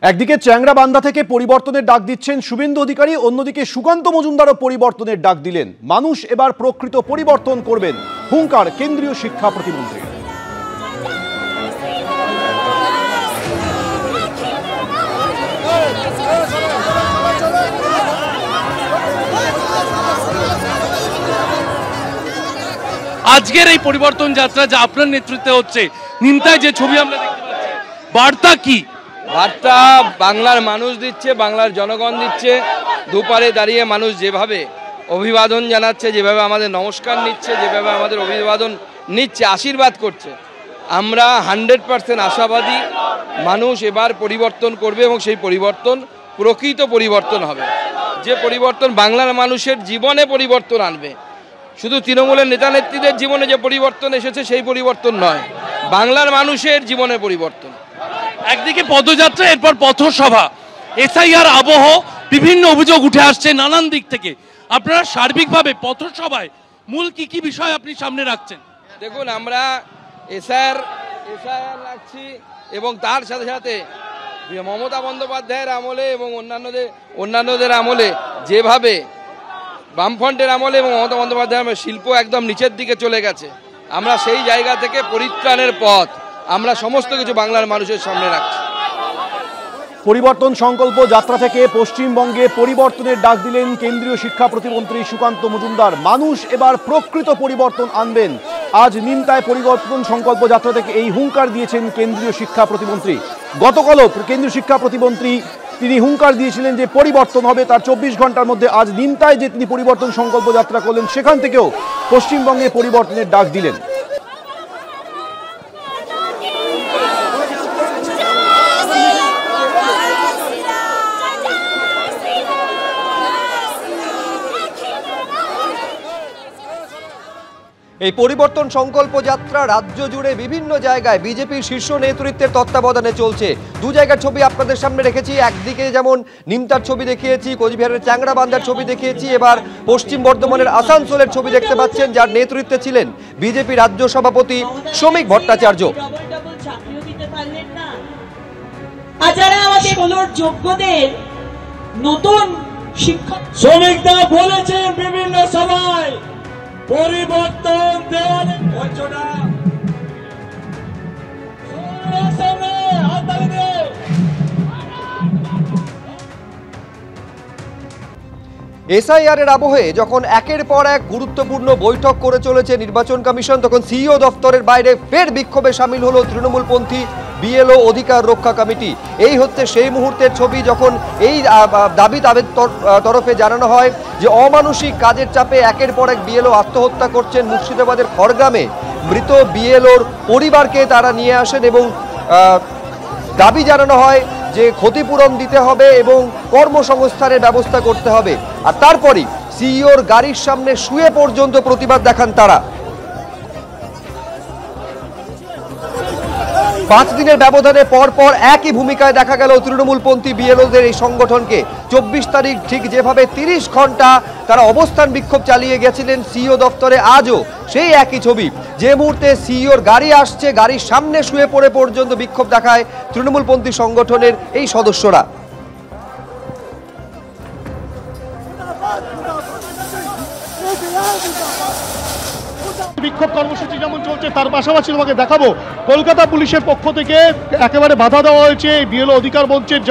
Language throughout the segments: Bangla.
একদিকে চ্যাংড়াবান্ধা থেকে পরিবর্তনের ডাক দিচ্ছেন শুভেন্দু অধিকারী, অন্যদিকে সুকান্ত মজুমদারও পরিবর্তনের ডাক দিলেন। মানুষ এবার প্রকৃত পরিবর্তন করবেন, হুঙ্কার কেন্দ্রীয় শিক্ষা প্রতিমন্ত্রী। আজকের এই পরিবর্তন যাত্রা যা আপনার নেতৃত্বে হচ্ছে, নিমতায় যে ছবি আমরা দেখতে পাচ্ছি, বার্তা কি? বার্তা বাংলার মানুষ দিচ্ছে, বাংলার জনগণ দিচ্ছে। দুপারে দাঁড়িয়ে মানুষ যেভাবে অভিবাদন জানাচ্ছে, যেভাবে আমাদের নমস্কার নিচ্ছে, যেভাবে আমাদের অভিবাদন নিচ্ছে, আশীর্বাদ করছে, আমরা 100% আশাবাদী মানুষ এবার পরিবর্তন করবে এবং সেই পরিবর্তন প্রকৃত পরিবর্তন হবে। যে পরিবর্তন বাংলার মানুষের জীবনে পরিবর্তন আনবে। শুধু তৃণমূলের নেতা নেত্রীদের জীবনে যে পরিবর্তন এসেছে সেই পরিবর্তন নয়, বাংলার মানুষের জীবনে পরিবর্তন। একদিকে পদযাত্রা, এরপর পথসভা, এসআইআর আবহ, বিভিন্ন অভিযোগ উঠে আসছে নানান দিক থেকে। আপনারা সার্বিকভাবে পথসভায় মূল কি কি বিষয় আপনি সামনে রাখছেন? দেখুন, আমরা এসআইআর রাখছি এবং তার সাথে সাথে মমতা বন্দ্যোপাধ্যায়ের আমলে এবং অন্যান্যদের আমলে যেভাবে বামফ্রন্টের আমলে এবং মমতা বন্দ্যোপাধ্যায়ের শিল্প একদম নিচের দিকে চলে গেছে, আমরা সেই জায়গা থেকে পরিত্রাণের পথ আমরা সমস্ত কিছু বাংলার মানুষের সামনে রাখছি। পরিবর্তন সংকল্প যাত্রা থেকে পশ্চিমবঙ্গে পরিবর্তনের ডাক দিলেন কেন্দ্রীয় শিক্ষা প্রতিমন্ত্রী সুকান্ত মজুমদার। মানুষ এবার প্রকৃত পরিবর্তন আনবেন। আজ নিমতায় পরিবর্তন সংকল্প যাত্রা থেকে এই হুঙ্কার দিয়েছেন কেন্দ্রীয় শিক্ষা প্রতিমন্ত্রী। গতকালও কেন্দ্রীয় শিক্ষা প্রতিমন্ত্রী তিনি হুঙ্কার দিয়েছিলেন যে পরিবর্তন হবে, তার 24 ঘন্টার মধ্যে আজ নিমতায় যে তিনি পরিবর্তন সংকল্প যাত্রা করলেন, সেখান থেকেও পশ্চিমবঙ্গে পরিবর্তনের ডাক দিলেন। এই পরিবর্তন সংকল্প যাত্রা রাজ্য জুড়ে বিভিন্ন জায়গায় বিজেপির শীর্ষ নেতৃত্বের তত্ত্বাবধানে চলছে। দু জায়গার ছবি আপনাদের সামনে রেখেছি। একদিকে যেমন নিমতার ছবি দেখিয়েছি, কোচবিহারের চ্যাংড়াবান্ধার ছবি দেখিয়েছি, এবার পশ্চিম বর্ধমানের আসানসোলের ছবি দেখতে পাচ্ছেন, যার নেতৃত্বে ছিলেন বিজেপি রাজ্য সভাপতি শ্রমিক ভট্টাচার্য। যারা আমাদের যোগ্যদের নতুন শিক্ষক শ্রমিকরা বলেছেন বিভিন্ন সভায় পরিবর্তন দেওয়ার এসআইআর এর আবহে যখন একের পর এক গুরুত্বপূর্ণ বৈঠক করে চলেছে নির্বাচন কমিশন, তখন সিইও দফতরের বাইরে ফের বিক্ষোভে সামিল হলো তৃণমূলপন্থী বিএলও অধিকার রক্ষা কমিটি। এই হচ্ছে সেই মুহূর্তের ছবি যখন এই দাবি তাদের তরফে জানানো হয় যে অমানুষিক কাজের চাপে একের পর এক বিএলও আত্মহত্যা করছেন। মুর্শিদাবাদের খড়গ্রামে মৃত বিএলওর পরিবারকে তারা নিয়ে আসেন এবং দাবি জানানো হয় যে ক্ষতিপূরণ দিতে হবে এবং কর্মসংস্থানের ব্যবস্থা করতে হবে। আর তারপরই সিইওর গাড়ির সামনে শুয়ে পর্যন্ত প্রতিবাদ দেখান তারা। 5 দিনের ব্যবধানে পরপর একই ভূমিকায় দেখা গেল তৃণমূলপন্থী বিএলওদের এই সংগঠনকে। 24 তারিখ ঠিক যেভাবে 30 ঘন্টা তারা অবস্থান বিক্ষোভ চালিয়ে গেছিলেন সিইও দফতরে, আজও সেই একই ছবি। যে মুহূর্তে সিইওর গাড়ি আসছে, গাড়ির সামনে শুয়ে পড়ে পর্যন্ত বিক্ষোভ দেখায় তৃণমূলপন্থী সংগঠনের এই সদস্যরা। বিক্ষোভ কর্মসূচি যেমন চলছে, তার পাশাপাশি তোমাকে দেখাবো কলকাতা পুলিশের পক্ষ থেকে একেবারে বাধা দেওয়া হয়েছে বিএলও অধিকার মঞ্চের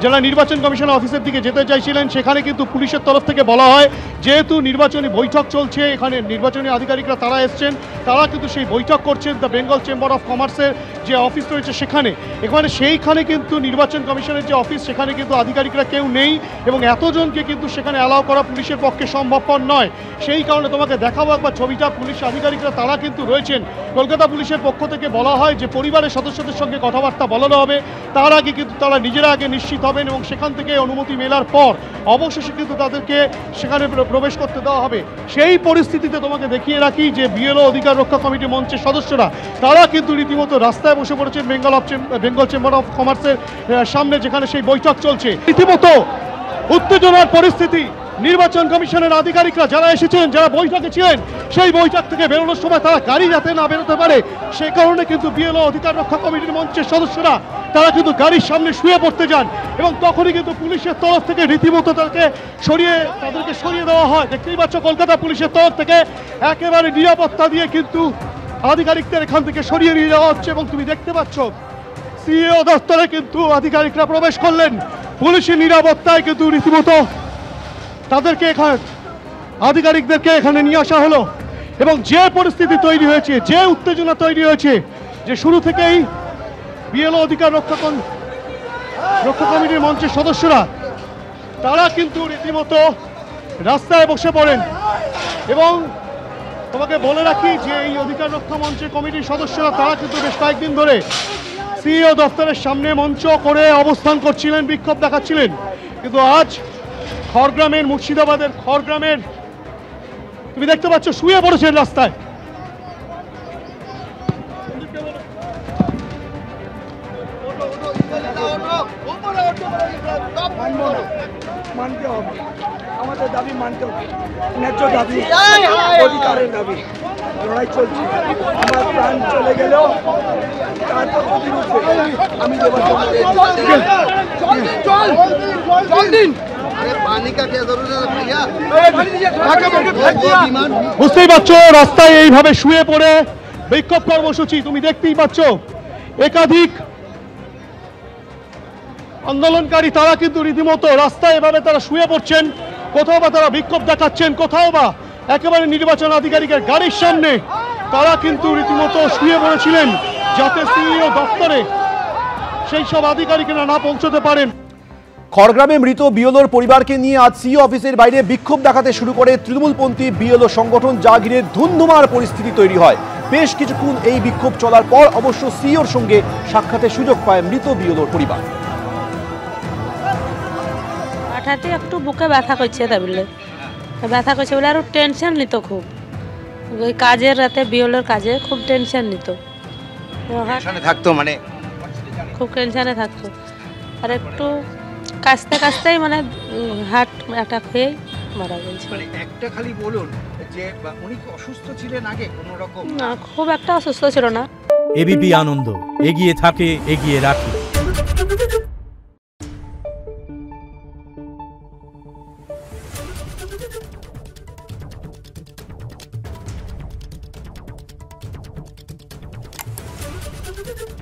যারা নির্বাচন কমিশন অফিসের দিকে যেতে চাইছিলেন। সেখানে কিন্তু পুলিশের তরফ থেকে বলা হয় যেহেতু নির্বাচনী বৈঠক চলছে, এখানে নির্বাচনী আধিকারিকরা তারা এসছেন, তারা কিন্তু সেই বৈঠক করছেন দ্য বেঙ্গল চেম্বার অফ কমার্সের যে অফিস রয়েছে সেইখানে কিন্তু নির্বাচন কমিশনের যে অফিস, সেখানে কিন্তু আধিকারিকরা কেউ নেই এবং এতজনকে কিন্তু সেখানে অ্যালাউ করা পুলিশের পক্ষে সম্ভবপর নয়। সেই কারণে তোমাকে দেখাবো একবার ছবিটা। পুলিশ আধিকারিকরা তারা কিন্তু রয়েছেন। কলকাতা পুলিশের পক্ষ থেকে বলা হয় যে পরিবারের সদস্যদের সঙ্গে কথাবার্তা বলানো হবে, তার আগে কিন্তু তারা নিজেরা আগে নিশ্চিত হবেন এবং সেখান থেকে অনুমতি মেলার পর অবশেষে কিন্তু তাদেরকে সেখানে প্রবেশ করতে দেওয়া হবে। সেই পরিস্থিতিতে তোমাকে দেখিয়ে রাখি যে বিএলও অধিকার রক্ষা কমিটি মঞ্চের সদস্যরা তারা কিন্তু রীতিমতো রাস্তায় বসে পড়েছেন বেঙ্গল চেম্বার অফ কমার্সের সামনে, যেখানে সেই বৈঠক চলছে। রীতিমতো উত্তেজনার পরিস্থিতি নির্বাচন কমিশনের আধিকারিকরা যারা এসেছিলেন, যারা বৈঠকে ছিলেন, সেই বৈঠক থেকে বেরোনোর সময় তারা গাড়ি যাতে না বেরোতে পারে সেই কারণে কিন্তু বিএলও অধিকার রক্ষা কমিটির মঞ্চের সদস্যরা তারা কিন্তু গাড়ির সামনে শুয়ে পড়তে যান এবং তখনই কিন্তু পুলিশের তরফ থেকে রীতিমতো তাদেরকে সরিয়ে দেওয়া হয়। দেখতেই পাচ্ছ কলকাতা পুলিশের তরফ থেকে একেবারে নিরাপত্তা দিয়ে কিন্তু আধিকারিকদের এখান থেকে সরিয়ে নিয়ে যাওয়া হচ্ছে এবং তুমি দেখতে পাচ্ছ সিইও দপ্তরে কিন্তু আধিকারিকরা প্রবেশ করলেন, পুলিশের নিরাপত্তায় কিন্তু রীতিমতো তাদেরকে এখানে আধিকারিকদেরকে এখানে নিয়ে আসা হলো এবং যে পরিস্থিতি তৈরি হয়েছে, যে উত্তেজনা তৈরি হয়েছে, যে শুরু থেকেই বিএলও অধিকার রক্ষা কমিটির মঞ্চের সদস্যরা তারা কিন্তু রীতিমতো রাস্তায় বসে পড়েন এবং তোমাকে বলে রাখি যে এই অধিকার রক্ষা মঞ্চের কমিটির সদস্যরা তারা কিন্তু বেশ কয়েকদিন ধরে সিইও দপ্তরের সামনে মঞ্চ করে অবস্থান করছিলেন, বিক্ষোভ দেখাচ্ছিলেন, কিন্তু আজ খড়গ্রামের, মুর্শিদাবাদের খড়গ্রামের তুমি দেখতে পাচ্ছ শুয়ে পড়েছেন রাস্তায়। মানতে হবে, আমাদের দাবি মানতে হবে, ন্যায্য দাবি, অধিকারের দাবি, লড়াই চলছে। আমার প্রাণ চলে গেলেও তারপর প্রতিরোধে আমি দেবার বুঝতেই পারছো রাস্তায় এইভাবে শুয়ে পড়ে বিক্ষোভ কর্মসূচি তুমি দেখতেই পাচ্ছ। একাধিক আন্দোলনকারী তারা কিন্তু রীতিমতো রাস্তায় এভাবে তারা শুয়ে পড়ছেন, কোথাও বা তারা বিক্ষোভ দেখাচ্ছেন, কোথাও বা একেবারে নির্বাচন আধিকারিকের গাড়ির সামনে তারা কিন্তু রীতিমতো শুয়ে পড়েছিলেন যাতে সিইও দপ্তরে সেই সব আধিকারিকেরা না পৌঁছতে পারেন। খড়গ্রামে মৃত বিএলওর পরিবারকে নিয়ে আজ সিইও অফিসের বাইরে বিক্ষোভ দেখাতে শুরু করে তৃণমূলপন্থী বিএলও সংগঠন, যা ঘিরে ধুন্ধুমার পরিস্থিতি তৈরি হয়। বেশ কিছুক্ষণ এই বিক্ষোভ চলার পর অবশ্য সিইওর সঙ্গে সাক্ষাতের সুযোগ পায় মৃত বিএলওর পরিবার। হঠাৎ একটু বুকে ব্যথা করছে, ব্যথা করছে বলে আরো টেনশন নিত খুব, ওই কাজের রাতে বিএলওর কাজে খুব টেনশন নিত, থাকতো মানে খুব টেনশনে থাকতো। আর একটু কাছতে কাছতেই মানে হার্ট অ্যাটাক হয়ে মারা গেছে। একটা খালি বলুন যে উনি কি অসুস্থ ছিলেন আগে কোনো রকম? না, খুব একটা অসুস্থ ছিল না। এবিপি আনন্দ এগিয়ে থাকে, এগিয়ে রাখে। Thank you.